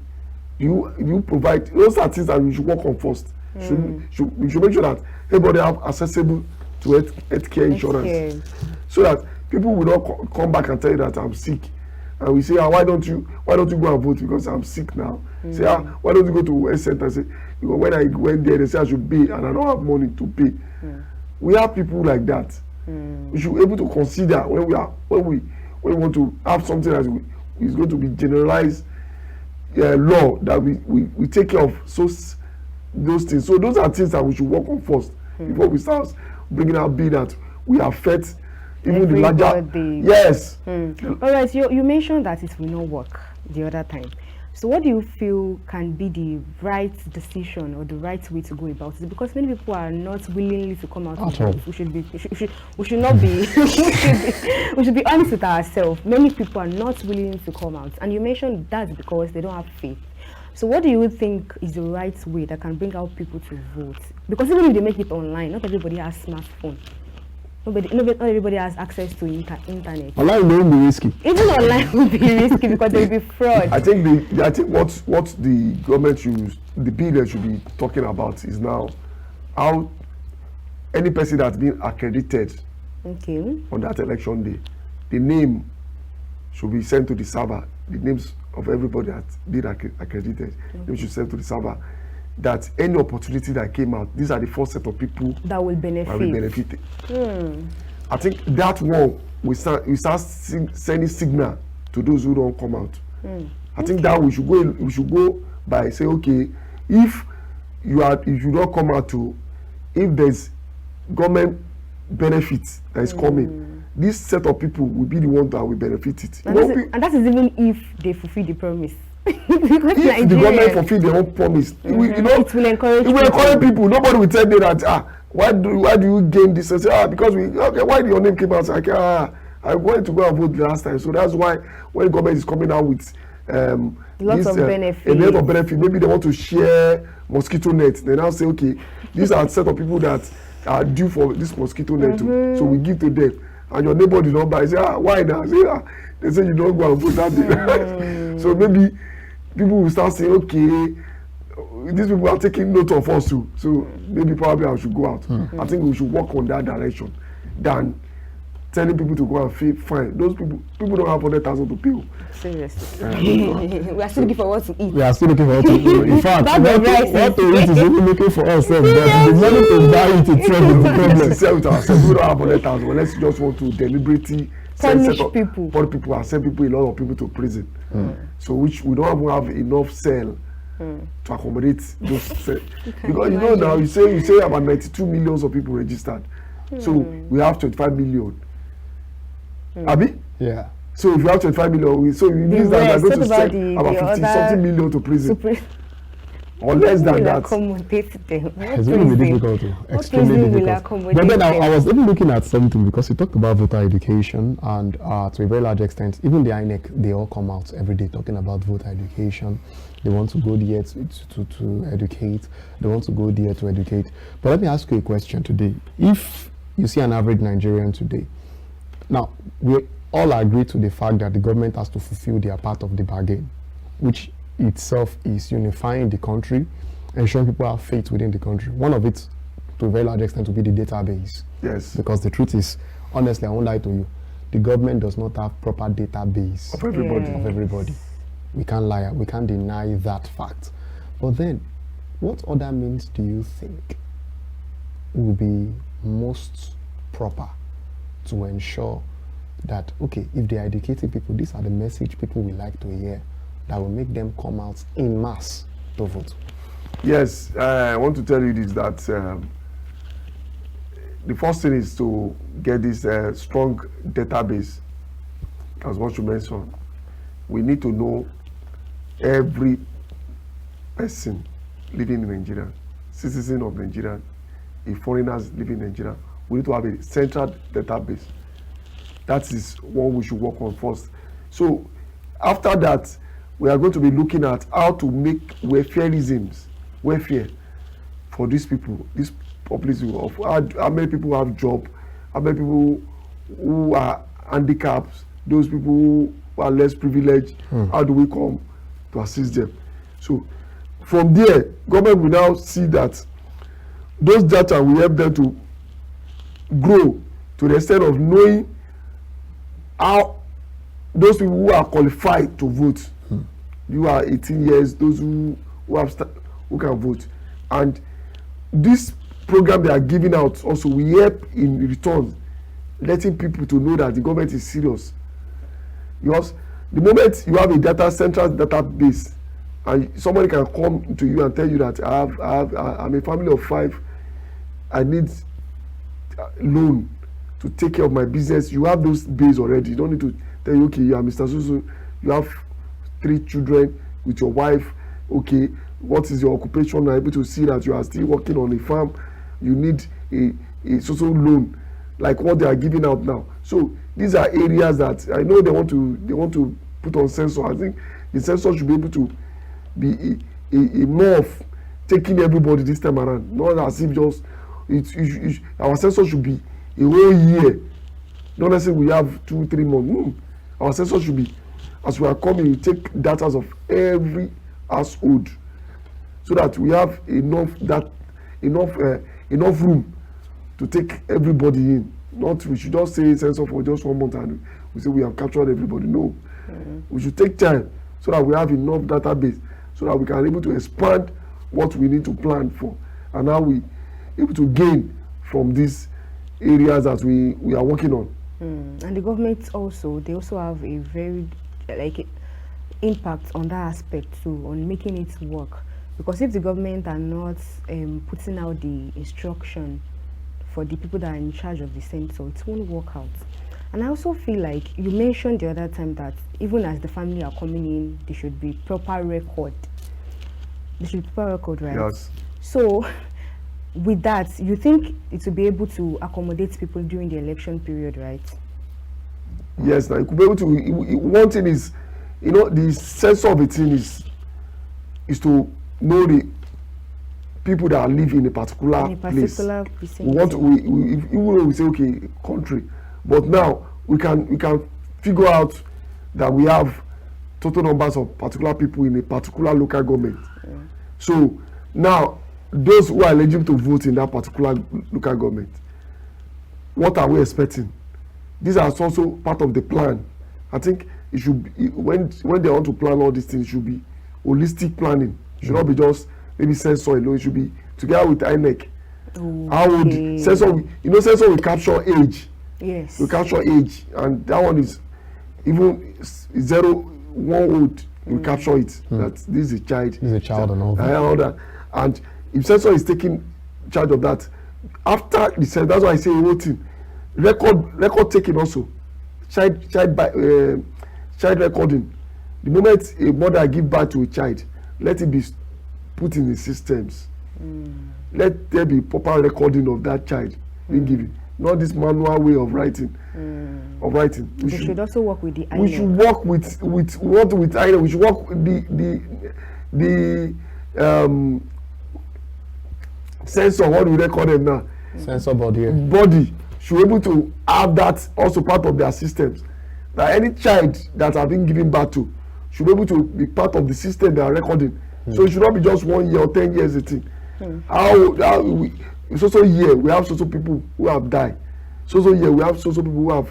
Speaker 3: You provide those are things that we should work on first. We should make sure that everybody have accessible to health care insurance, so that people will not come back and tell you that I'm sick, and we say, why don't you go and vote because I'm sick now? Say, why don't you go to health center? Say, because when I went there, they say I should pay, and I don't have money to pay. We have people like that. We should be able to consider when we want to have something that is going to be generalized law, that we take care of those things. So those are things that we should work on first before we start bringing out bill that we affect even
Speaker 1: everybody.
Speaker 3: The larger. Yes.
Speaker 1: All right. You mentioned that it will not work the other time. So what do you feel can be the right decision or the right way to go about it? Because many people are not willingly to come out to vote. We should not be we should be honest with ourselves. Many people are not willing to come out, and you mentioned that's because they don't have faith. So what do you think is the right way that can bring out people to vote? Because even if they make it online, not everybody has smartphone. Not everybody has access to internet.
Speaker 2: Online will be risky.
Speaker 1: Even online will be risky because there will be fraud.
Speaker 3: I think what the government the bill that should be talking about is now how any person that's been accredited on that election day, the name should be sent to the server. The names of everybody that's been accredited, they should send to the server. That any opportunity that came out, these are the first set of people
Speaker 1: that will benefit.
Speaker 3: I think that one we start sending signal to those who don't come out. I think that we should go by say, okay, if you don't come out to, if there's government benefits that is coming, this set of people will be the one that will benefit it.
Speaker 1: And that is even if they fulfill the promise.
Speaker 3: If the government fulfill their own promise, it will encourage people. Nobody will tell me that why do you gain this? And say because why your name came out? Like I wanted to go and vote the last time, so that's why when the government is coming out with
Speaker 1: lots of benefits,
Speaker 3: a lot of benefit, maybe they want to share mosquito net. They now say, okay, these are a set of people that are due for this mosquito net too, so we give to them. And your neighbor did not buy. Say why now? Say they say you don't go and vote that day. So maybe people will start saying, okay, these people are taking note of us too. So maybe probably I should go out. I think we should work on that direction than telling people to go and feel fine. Those people don't have 100,000 to pay.
Speaker 1: Seriously. We are still looking for what to eat.
Speaker 2: We are still looking for what to eat. In fact, what to eat is even looking for us. The money to buy it itself is the problem.
Speaker 3: Sell it ourselves. We don't have 100,000. Let's just want to deliberately
Speaker 1: punish people.
Speaker 3: Punish people and send people, a lot of people to prison. So which we don't even have enough cell to accommodate those cells. Because you know now you say about 92 millions of people registered. So we have 25 million. Abi?
Speaker 2: Yeah.
Speaker 3: So if you have 25 million, it means that we are going to send about 50-something million to prison. Or less than that.
Speaker 2: It's going to be difficult. Extremely difficult. But then I was even looking at something because you talked about voter education, and to a very large extent, even the INEC, they all come out every day talking about voter education. They want to go there to educate. They want to go there to educate. But let me ask you a question today. If you see an average Nigerian today, now we all agree to the fact that the government has to fulfill their part of the bargain, which itself is unifying the country, ensuring people have faith within the country. One of it, to a very large extent, will be the database.
Speaker 3: Yes.
Speaker 2: Because the truth is, honestly, I won't lie to you, the government does not have proper database
Speaker 3: of everybody.
Speaker 1: Yes.
Speaker 3: Of
Speaker 2: everybody. We can't lie, we can't deny that fact. But then, what other means do you think will be most proper to ensure that, okay, if they are educating people, these are the message people will like to hear, that will make them come out in mass to vote?
Speaker 3: Yes, I want to tell you this, that the first thing is to get this strong database, as what you mentioned. We need to know every person living in Nigeria, citizen of Nigeria, if foreigners living in Nigeria. We need to have a central database. That is what we should work on first. So after that, we are going to be looking at how to make welfare for these people, this population of how many people have job, how many people who are handicapped, those people who are less privileged, how do we come to assist them? So from there, government will now see that those data will help them to grow to the extent of knowing how those people who are qualified to vote, you are 18 years, those who can vote. And this program they are giving out also will help in return, letting people to know that the government is serious. Because the moment you have a central database, and somebody can come to you and tell you that I'm a family of 5, I need loan to take care of my business. You have those base already. You don't need to tell you, okay, you are Mr. Susu, you have 3 children, with your wife. Okay, what is your occupation? Are able to see that you are still working on a farm. You need a social loan, like what they are giving out now. So these are areas that I know they want to put on censor. I think the censor should be able to be a more of taking everybody this time around, not as if just our censor should be a whole year. Not necessarily we have 2-3 months. Our censor should be, as we are coming, we take data of every household, so that we have enough room to take everybody in. Not we should just say censor for just 1 month and we say we have captured everybody. No, we should take time so that we have enough database, so that we can be able to expand what we need to plan for, and how we able to gain from these areas that we are working on.
Speaker 1: And the government also, they also have a very impact on that aspect too, on making it work. Because if the government are not putting out the instruction for the people that are in charge of the censor, it won't work out. And I also feel like you mentioned the other time that even as the family are coming in, there should be proper record. There should be proper record, right?
Speaker 3: Yes.
Speaker 1: So with that, you think it will be able to accommodate people during the election period, right?
Speaker 3: Yes, now you could be able to. One thing is, the sense of a thing is to know the people that live in a particular place. We want to, even though we say okay, country, but now we can figure out that we have total numbers of particular people in a particular local government. Yeah. So now those who are eligible to vote in that particular local government, what are we expecting? These are also part of the plan. I think it should be, when they want to plan all these things, it should be holistic planning. It should not be just maybe censor alone. It should be together with INEC. How would censor? Censor will capture age.
Speaker 1: Yes.
Speaker 3: We capture age, and that one is even 0-1 old. We capture it. That this is a child.
Speaker 2: This is a child and all that.
Speaker 3: And if censor is taking charge of that, after the censor, that's why I say whole thing. Record taking also. Child recording. The moment a mother give birth to a child, let it be put in the systems. Let there be proper recording of that child being given. Not this manual way of writing.
Speaker 1: They should also work with the INEC.
Speaker 3: We should work with INEC. We should work with the censor. What do we call them now?
Speaker 2: Censor body.
Speaker 3: Body should be able to have that also part of their systems. That any child that have been given birth to should be able to be part of the system they are recording. So it should not be just 1 year or 10 years a thing. So year we have so people who have died. So year we have so people who have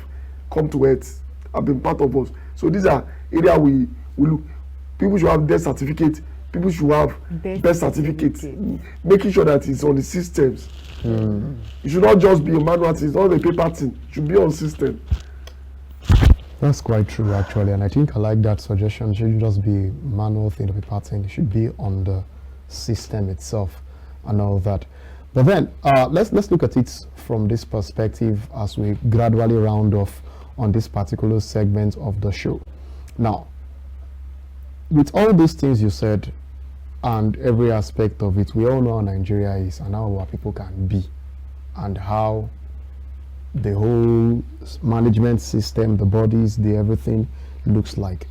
Speaker 3: come to earth, have been part of us. So these are areas we look. People should have death certificate. People should have birth certificates. Making sure that it's on the systems. It should not just be a manual thing. It's not a paper thing. It should be on system.
Speaker 2: That's quite true, actually, and I think I like that suggestion. It shouldn't just be a manual thing, a paper thing. It should be on the system itself and all that. But then let's look at it from this perspective as we gradually round off on this particular segment of the show. Now, with all these things you said and every aspect of it, we all know how Nigeria is and how our people can be and how the whole management system, the bodies, the everything looks like.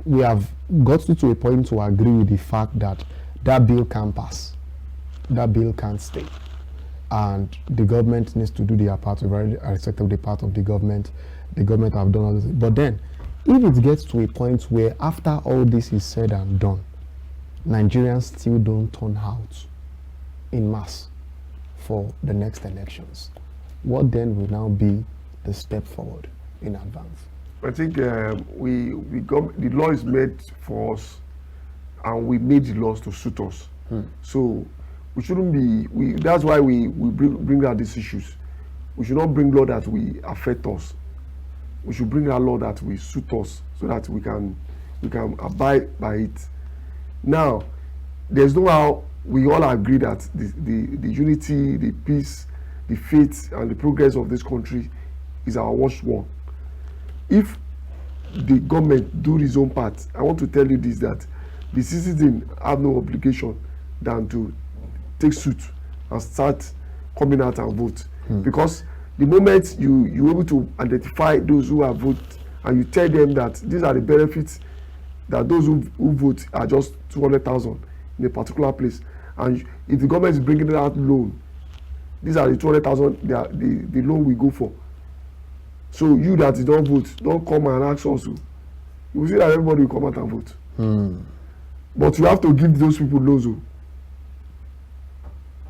Speaker 2: We have got to a point to agree with the fact that that bill can't pass. That bill can't stay. And the government needs to do their part. We've already accepted the part of the government. The government have done all this. But then, if it gets to a point where after all this is said and done, Nigerians still don't turn out in mass for the next elections, what then will now be the step forward in advance?
Speaker 3: I think the law is made for us, and we made the laws to suit us. So we shouldn't be. That's why we bring out these issues. We should not bring law that will affect us. We should bring a law that will suit us, so that we can abide by it. Now, there's no how we all agree that the unity, the peace, the faith and the progress of this country is our watchword. If the government do his own part, I want to tell you this, that the citizen have no obligation than to take suit and start coming out and vote. Because the moment you're able to identify those who have voted and you tell them that these are the benefits, that those who vote are just 200,000 in a particular place, and if the government is bringing out loan, these are the 200,000 the loan we go for. So you that don't vote, don't come and ask us. You will see that everybody will come out and vote. But you have to give those people loans.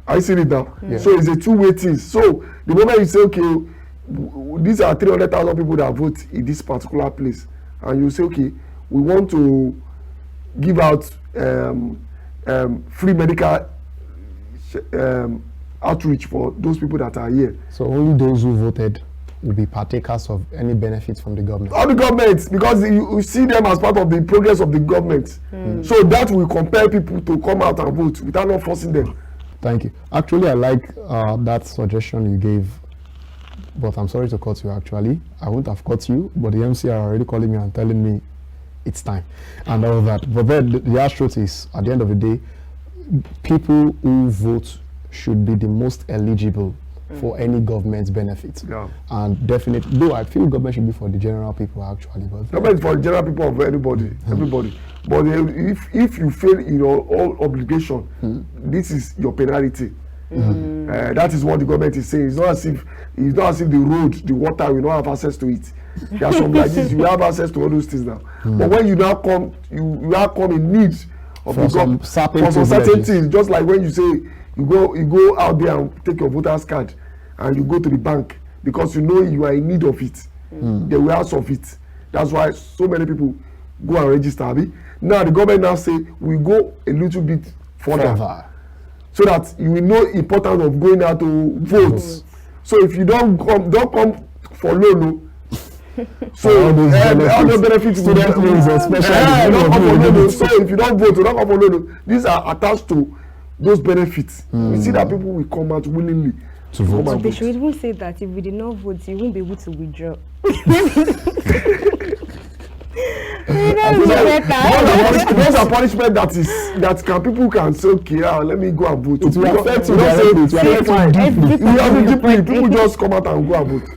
Speaker 3: I see it now. Yeah. So it's a two-way thing. So the moment you say, okay, these are 300,000 people that vote in this particular place, and you say, okay, we want to give out free medical outreach for those people that are here.
Speaker 2: So only those who voted will be partakers of any benefits from the government?
Speaker 3: All the government, because you see them as part of the progress of the government. So that will compel people to come out and vote without not forcing them.
Speaker 2: Thank you. Actually, I like that suggestion you gave, but I'm sorry to cut you actually. I wouldn't have cut you, but the MC are already calling me and telling me it's time and all that. But then the harsh truth is, at the end of the day, people who vote should be the most eligible for any government benefits.
Speaker 3: Yeah.
Speaker 2: And definitely, though I feel government should be for the general people actually. But
Speaker 3: government is for the general people of anybody, everybody. But if you fail in your own obligation, this is your penalty. That is what the government is saying. It's not as if the road, the water, we don't have access to it. There are some like this, you have access to all those things now. But when you now come, you now come in need of
Speaker 2: for some certain
Speaker 3: things. Just like when you say you go out there and take your voter's card and you go to the bank because you know you are in need of it. They will ask of it. That's why so many people go and register. Now the government now say we go a little bit further. So that you will know importance of going out to vote. So if you don't come for loan, so all those benefits, student loans especially, don't come for loan. So if you don't vote, you don't come for loan. These are attached to those benefits. We see that people will come out willingly to vote.
Speaker 1: But they should even say that if we did not vote, you won't be able to withdraw.
Speaker 3: Those are punishment that people can say, okay, let me go and vote.
Speaker 2: It will affect you.
Speaker 3: People just come out and go and vote.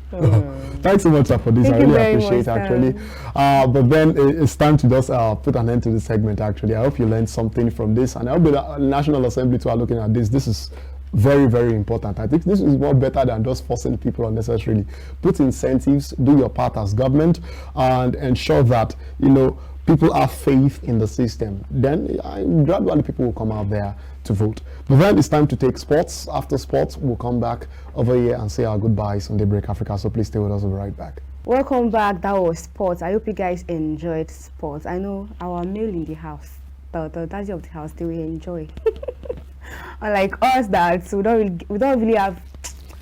Speaker 2: Thanks so much for this. I really appreciate it actually. But then it's time to just put an end to this segment actually. I hope you learned something from this, and I hope the National Assembly too are looking at this. This is very, very important. I think this is more better than just forcing people unnecessarily. Put incentives, do your part as government, and ensure that, you know, people have faith in the system. Then gradually people will come out there to vote. But then it's time to take sports. After sports, we'll come back over here and say our goodbyes on Daybreak Africa. So please stay with us. We'll be right back.
Speaker 1: Welcome back. That was sports. I hope you guys enjoyed sports. I know our male in the house, the daddy of the house, they will enjoy. Unlike us that we don't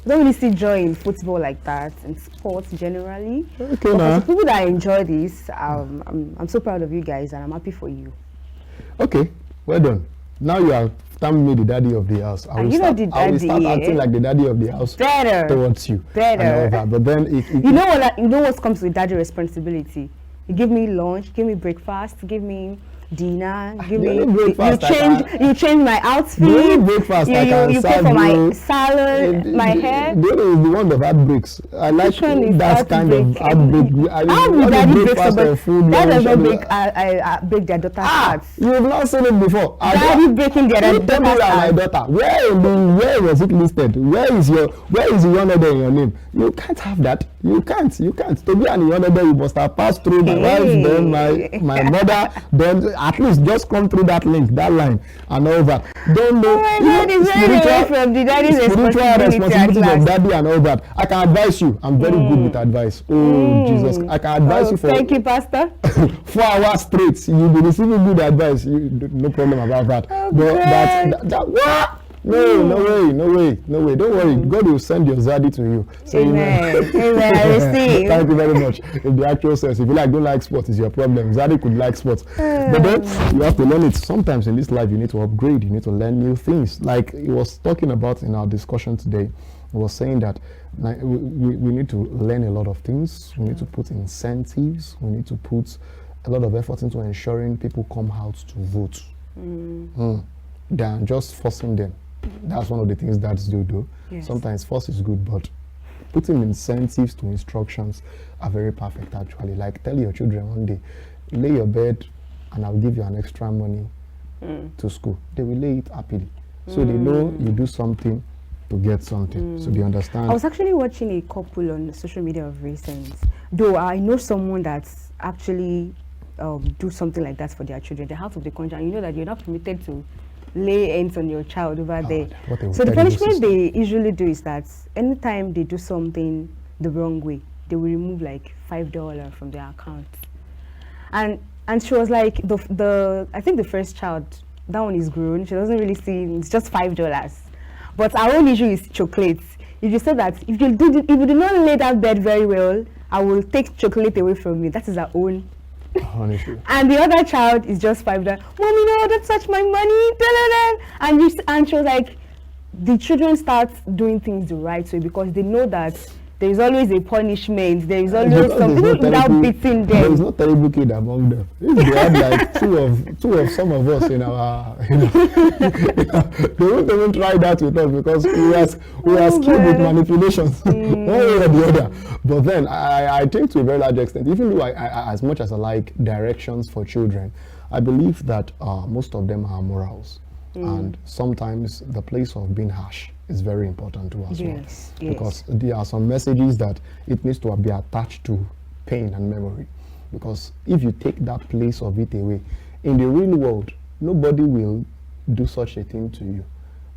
Speaker 1: really see joy in football like that, and sports generally.
Speaker 2: Okay,
Speaker 1: but for people that enjoy this, I'm so proud of you guys and I'm happy for you.
Speaker 2: Okay, well done. Now you are me the daddy of the house. I will start acting like the daddy of the house towards you. But then
Speaker 1: you know what comes with daddy responsibility. You give me lunch, give me breakfast, give me dinner, give me you change my outfit,
Speaker 2: breakfast,
Speaker 1: you pay for my salad, my hair.
Speaker 2: The one of heartbreaks. I like that kind of heartbreak.
Speaker 1: How would daddy break somebody? That does not break their daughter's hearts.
Speaker 2: You have not seen it before.
Speaker 1: Daddy breaking their daughter's heart.
Speaker 2: My daughter. Where was it listed? Where is the Ikhonede in your name? You can't have that. You can't. To be an Ikhonede, you must have passed through my wife, then my mother, then at least just come through that line and all that. Don't know.
Speaker 1: From the daddy's
Speaker 2: responsibility of daddy and all that. I can advise you. I'm very good with advice. Oh Jesus, I can advise you for.
Speaker 1: Thank you, Pastor.
Speaker 2: 4 hours straight. You'll be receiving good advice. No problem about that. But No way. Don't worry. God will send your zaddy to you. So
Speaker 1: Amen. Amen. I receive.
Speaker 2: Thank you very much. If the actual says, if you don't like sports, it's your problem. Zaddy could like sports. But then you have to learn it. Sometimes in this life, you need to upgrade. You need to learn new things. Like he was talking about in our discussion today, he was saying that we need to learn a lot of things. We need to put incentives. We need to put a lot of effort into ensuring people come out to vote. Than just forcing them. That's one of the things dads do.
Speaker 1: Yes.
Speaker 2: Sometimes force is good, but putting incentives to instructions are very perfect actually. Like tell your children one day, lay your bed and I'll give you an extra money to school. They will lay it happily. So they know you do something to get something. So they understand.
Speaker 1: I was actually watching a couple on social media of recent. Though I know someone that's actually do something like that for their children. They're out of the country, and you know that you're not permitted to lay hands on your child over there. So the punishment they usually do is that anytime they do something the wrong way, they will remove like $5 from their account. And she was like, I think the first child, that one is grown. She doesn't really see, it's just $5. But our own issue is chocolates. If you say that if you do not lay that bed very well, I will take chocolate away from you. That is our own.
Speaker 2: Honestly.
Speaker 1: And the other child is just $5. Mommy, no, don't touch my money. And she was like, the children start doing things the right way because they know that there is always a punishment. There is always something without beating them.
Speaker 2: There is no terrible kid among them. If they had like two of some of us in our, they won't even try that with us because we are skilled with manipulations one way or the other. But then I think to a very large extent, even though I as much as I like directions for children, I believe that most of them are morals. And sometimes the place of being harsh is very important too as well. Because there are some messages that it needs to be attached to pain and memory. Because if you take that place of it away, in the real world, nobody will do such a thing to you.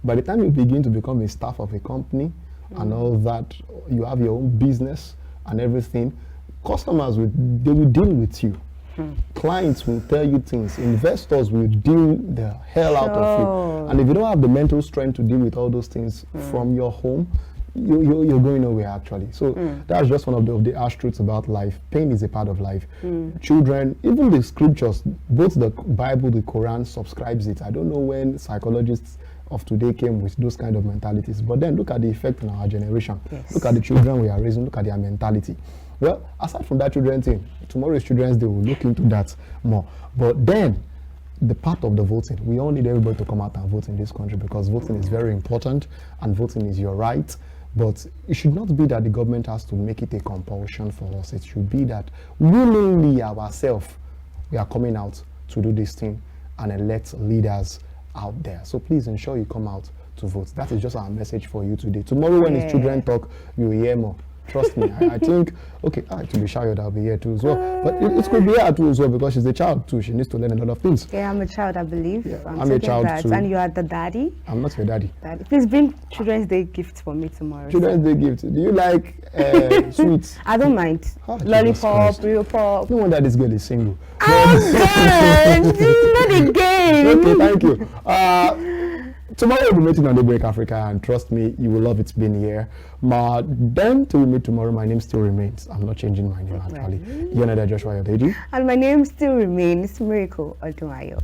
Speaker 2: By the time you begin to become a staff of a company and all that, you have your own business and everything, customers will deal with you. Clients will tell you things. Investors will deal the hell out of you. And if you don't have the mental strength to deal with all those things from your home, you're going nowhere actually. So that's just one of the harsh truths about life. Pain is a part of life. Children, even the scriptures, both the Bible, the Quran subscribes it. I don't know when psychologists of today came with those kind of mentalities. But then look at the effect on our generation. Look at the children we are raising. Look at their mentality. Well, aside from that children thing, tomorrow's Children's Day will look into that more. But then, the part of the voting, we all need everybody to come out and vote in this country because voting is very important and voting is your right. But it should not be that the government has to make it a compulsion for us. It should be that willingly ourselves, we are coming out to do this thing and elect leaders out there. So please ensure you come out to vote. That is just our message for you today. Tomorrow when it's children talk, you will hear more. Trust me, I think, okay, to be shy, I'll be here too as well. But it could be her too as well because she's a child too. She needs to learn a lot of things.
Speaker 1: Yeah, I'm a child, I believe.
Speaker 2: Yeah, I'm a child too.
Speaker 1: And you are the daddy?
Speaker 2: I'm not your daddy.
Speaker 1: Please bring Children's Day gifts for me tomorrow.
Speaker 2: Children's Day gift. Do you like sweets?
Speaker 1: I don't mind. Lollipop, real pop.
Speaker 2: No wonder this girl is single.
Speaker 1: Oh God! Not again!
Speaker 2: Okay, thank you. Tomorrow we'll be meeting on Daybreak Africa, and trust me, you will love it being here. Then till we meet tomorrow, my name still remains. I'm not changing my name actually. Ikhonede Joshua Yodeji.
Speaker 1: And my name still remains Miracle Odunayo.